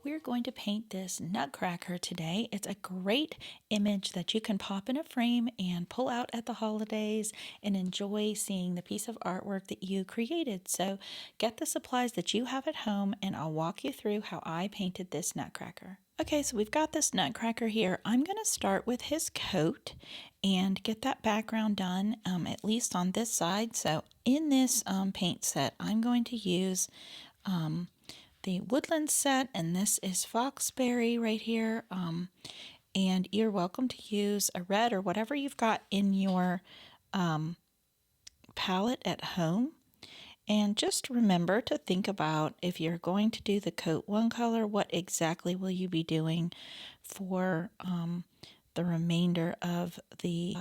We're going to paint this Nutcracker today. It's a great image that you can pop in a frame and pull out at the holidays and enjoy seeing the piece of artwork that you created. So get the supplies that you have at home and I'll walk you through how I painted this Nutcracker. Okay, so we've got this Nutcracker here. I'm going to start with his coat and get that background done, at least on this side. So in this paint set, I'm going to use the Woodland set, and this is Foxberry right here. And you're welcome to use a red or whatever you've got in your palette at home. And just remember to think about, if you're going to do the coat one color, what exactly will you be doing for the remainder of the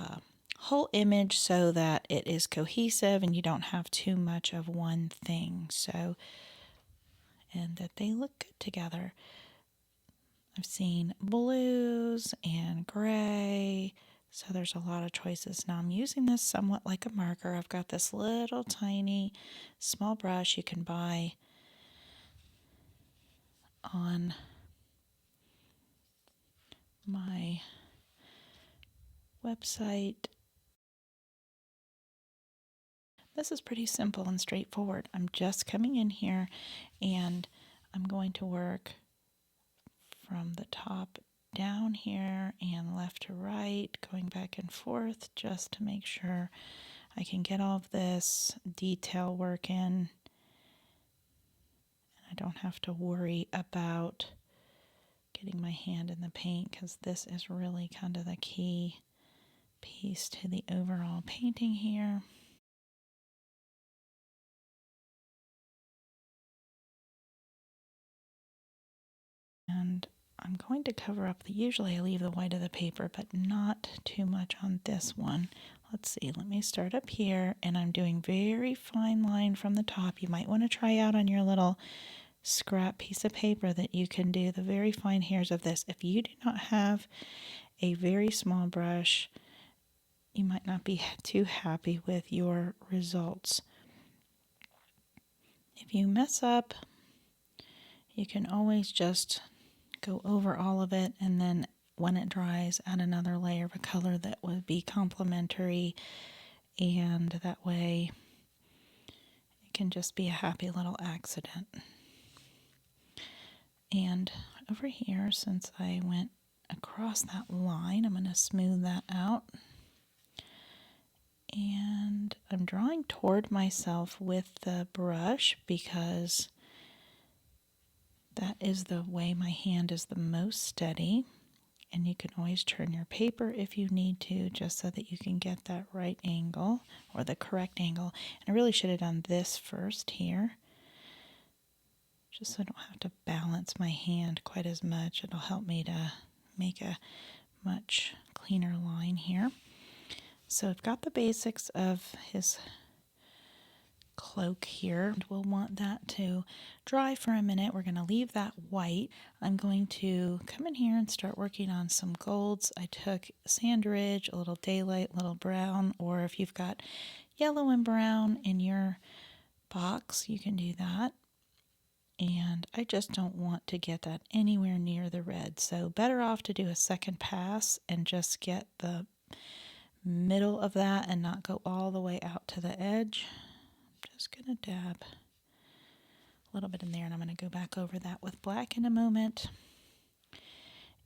whole image, so that it is cohesive and you don't have too much of one thing. So, and that they look good together. I've seen blues and gray, so there's a lot of choices. Now I'm using this somewhat like a marker. I've got this little tiny small brush you can buy on my website. This is pretty simple and straightforward. I'm just coming in here and I'm going to work from the top down here and left to right, going back and forth just to make sure I can get all of this detail work in. And I don't have to worry about getting my hand in the paint, because this is really kind of the key piece to the overall painting here. And I'm going to cover up usually I leave the white of the paper, but not too much on this one. Let's see, let me start up here, and I'm doing very fine line from the top. You might want to try out on your little scrap piece of paper that you can do the very fine hairs of this. If you do not have a very small brush, you might not be too happy with your results. If you mess up, you can always just go over all of it, and then when it dries, add another layer of a color that would be complementary, and that way it can just be a happy little accident. And over here, since I went across that line, I'm going to smooth that out. And I'm drawing toward myself with the brush because that is the way my hand is the most steady. And you can always turn your paper if you need to, just so that you can get that right angle or the correct angle. And I really should have done this first here, just so I don't have to balance my hand quite as much. It'll help me to make a much cleaner line here. So I've got the basics of his cloak here. We'll want that to dry for a minute. We're going to leave that white. I'm going to come in here and start working on some golds. I took sand ridge, a little daylight, a little brown, or if you've got yellow and brown in your box, you can do that. And I just don't want to get that anywhere near the red. So better off to do a second pass and just get the middle of that and not go all the way out to the edge. I'm just going to dab a little bit in there, and I'm going to go back over that with black in a moment.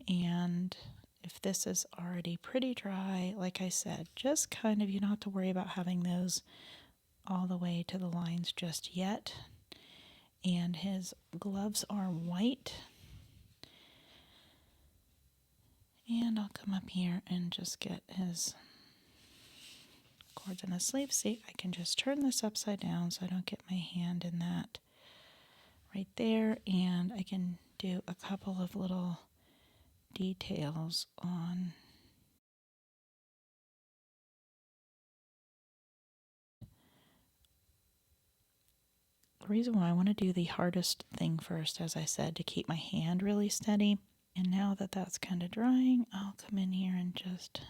And if this is already pretty dry, like I said, just kind of, you don't have to worry about having those all the way to the lines just yet. And his gloves are white. And I'll come up here and just get his cords in his sleeve. See, I can just turn this upside down so I don't get my hand in that right there. And I can do a couple of little details on the reason why I want to do the hardest thing first, as I said, to keep my hand really steady. And now that that's kind of drying, I'll come in here and just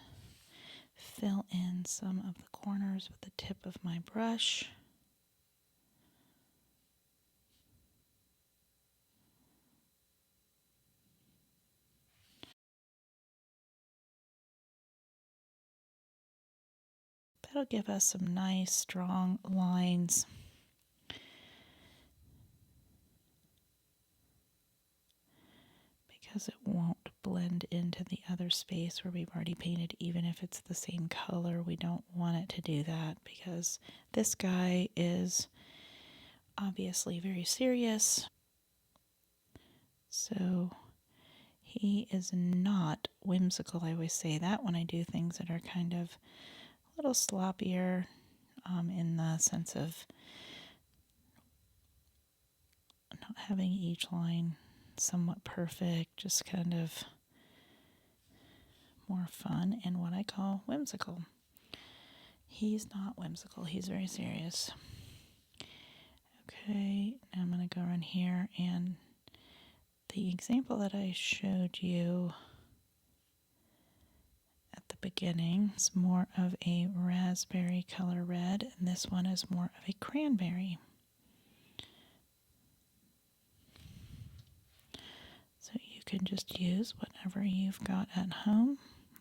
fill in some of the corners with the tip of my brush. That'll give us some nice strong lines. Because it won't blend into the other space where we've already painted, even if it's the same color. We don't want it to do that because this guy is obviously very serious. So he is not whimsical. I always say that when I do things that are kind of a little sloppier, in the sense of not having each line somewhat perfect, just kind of more fun and what I call whimsical. He's not whimsical, he's very serious. Okay, now I'm going to go around here, and the example that I showed you at the beginning is more of a raspberry color red, and this one is more of a cranberry. So you can just use whatever you've got at home.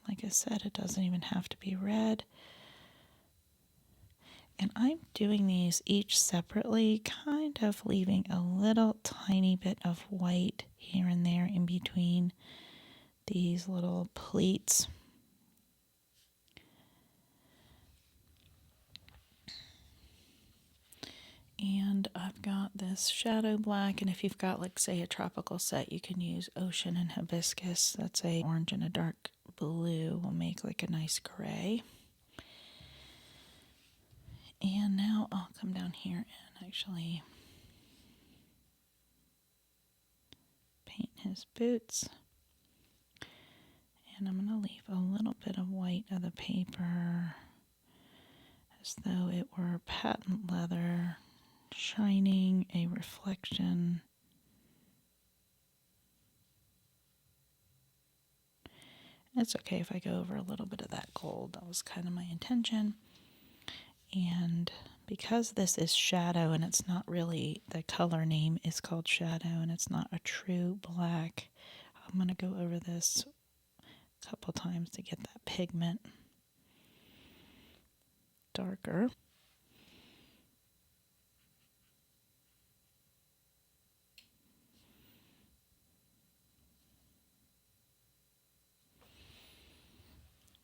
Like I said, it doesn't even have to be red. And I'm doing these each separately, kind of leaving a little tiny bit of white here and there in between these little pleats. And I've got this shadow black, and if you've got, like, say, a tropical set, you can use ocean and hibiscus. That's a orange and a dark blue. Will make like a nice gray. And now I'll come down here and actually paint his boots. And I'm going to leave a little bit of white of the paper as though it were patent leather, shining a reflection. It's okay if I go over a little bit of that gold. That was kind of my intention. And because this is shadow and it's not really, the color name is called shadow and it's not a true black, I'm going to go over this a couple times to get that pigment darker.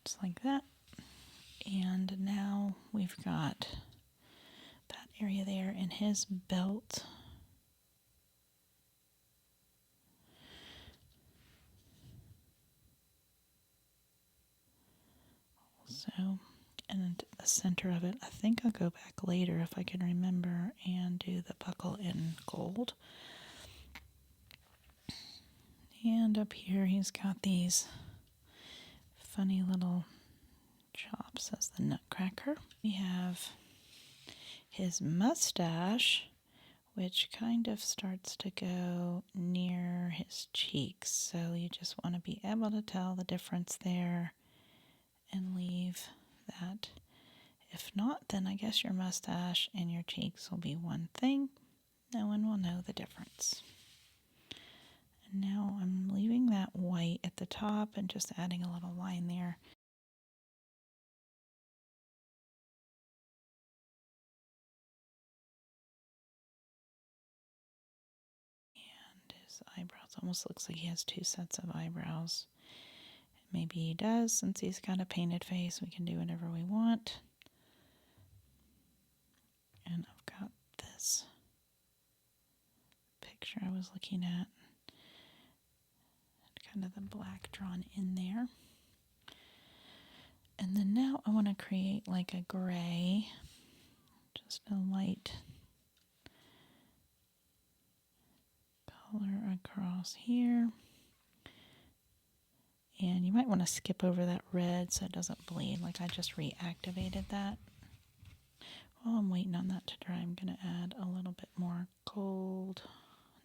Just like that. And now we've got that area there in his belt. So, and the center of it, I think I'll go back later if I can remember and do the buckle in gold. And up here he's got these funny little chops as the Nutcracker. We have his mustache, which kind of starts to go near his cheeks. So you just want to be able to tell the difference there and leave that. If not, then I guess your mustache and your cheeks will be one thing. No one will know the difference. And now I'm leaving that white at the top and just adding a little line there. And his eyebrows, almost looks like he has two sets of eyebrows. Maybe he does, since he's got a painted face. We can do whatever we want. And I've got this picture I was looking at, kind of the black drawn in there. And then now I want to create like a gray, just a light color across here. And you might want to skip over that red so it doesn't bleed, like I just reactivated that. While I'm waiting on that to dry, I'm going to add a little bit more gold,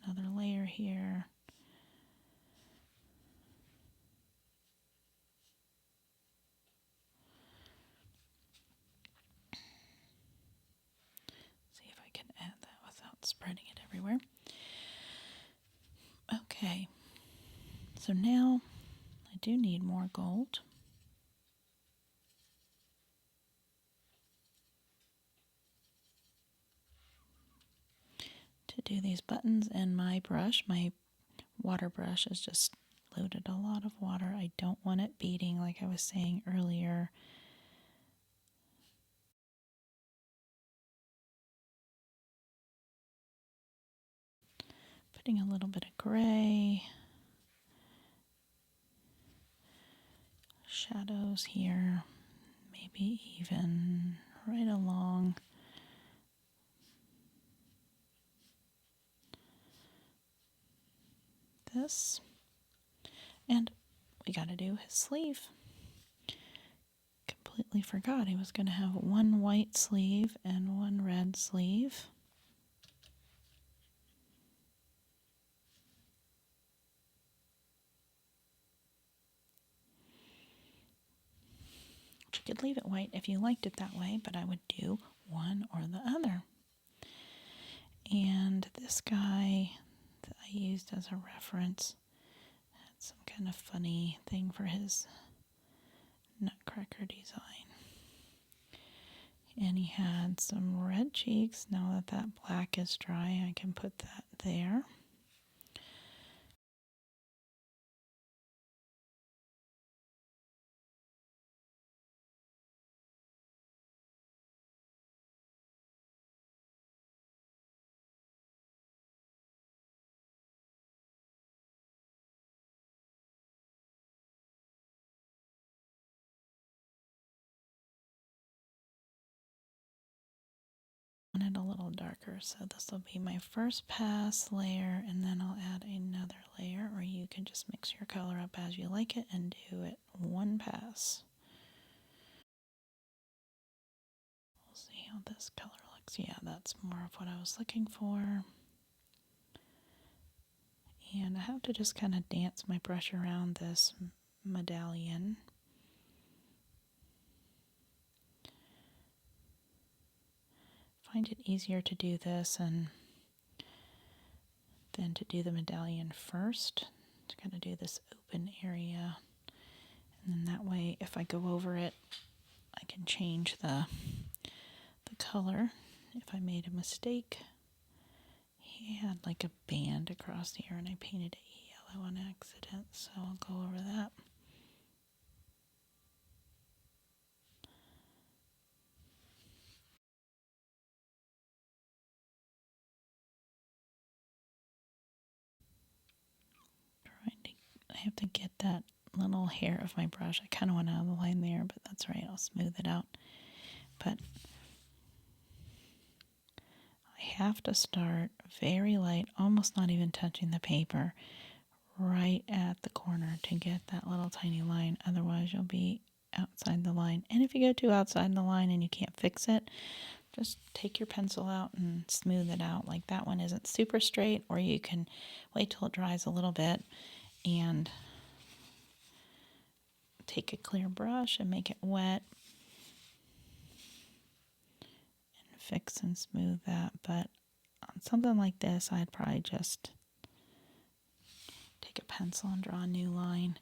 another layer here. See if I can add that without spreading it everywhere. Okay, so now I do need more gold. do these buttons, and my brush, my water brush, is just loaded a lot of water. I don't want it beading like I was saying earlier. Putting a little bit of gray, shadows here, maybe even right along this. And we got to do his sleeve. Completely forgot he was going to have one white sleeve and one red sleeve. You could leave it white if you liked it that way, but I would do one or the other. And this guy that I used as a reference had some kind of funny thing for his Nutcracker design. And he had some red cheeks. Now that that black is dry, I can put that there. I want it a little darker, so this will be my first pass layer, and then I'll add another layer, or you can just mix your color up as you like it and do it one pass. We'll see how this color looks. Yeah, that's more of what I was looking for. And I have to just kind of dance my brush around this medallion. Find it easier to do this and then to do the medallion first. To kind of do this open area, and then that way if I go over it I can change the color if I made a mistake. He had like a band across here and I painted it yellow on accident, so I'll go over that. I have to get that little hair of my brush. I kind of went out of the line there, but that's right, I'll smooth it out. But I have to start very light, almost not even touching the paper, right at the corner to get that little tiny line. Otherwise you'll be outside the line. And if you go too outside the line and you can't fix it, just take your pencil out and smooth it out. Like that one isn't super straight, or you can wait till it dries a little bit and take a clear brush and make it wet and fix and smooth that. But on something like this, I'd probably just take a pencil and draw a new line.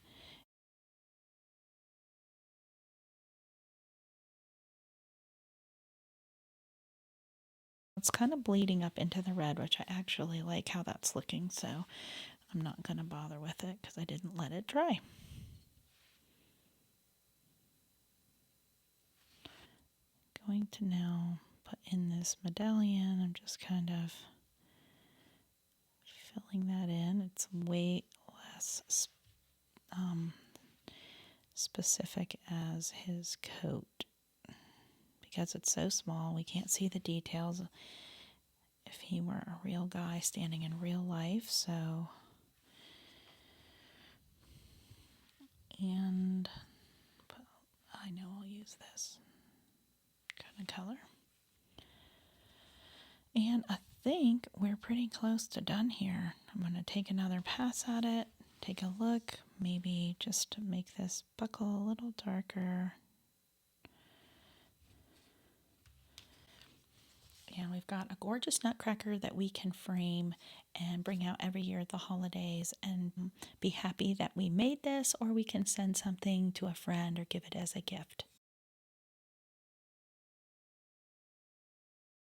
It's kind of bleeding up into the red, which I actually like how that's looking, so I'm not going to bother with it because I didn't let it dry. Going to now put in this medallion. I'm just kind of filling that in. It's way less specific as his coat because it's so small we can't see the details if he were a real guy standing in real life. So, and I know I'll use this kind of color. And I think we're pretty close to done here. I'm going to take another pass at it, take a look, maybe just to make this buckle a little darker. And we've got a gorgeous Nutcracker that we can frame and bring out every year at the holidays and be happy that we made this, or we can send something to a friend or give it as a gift.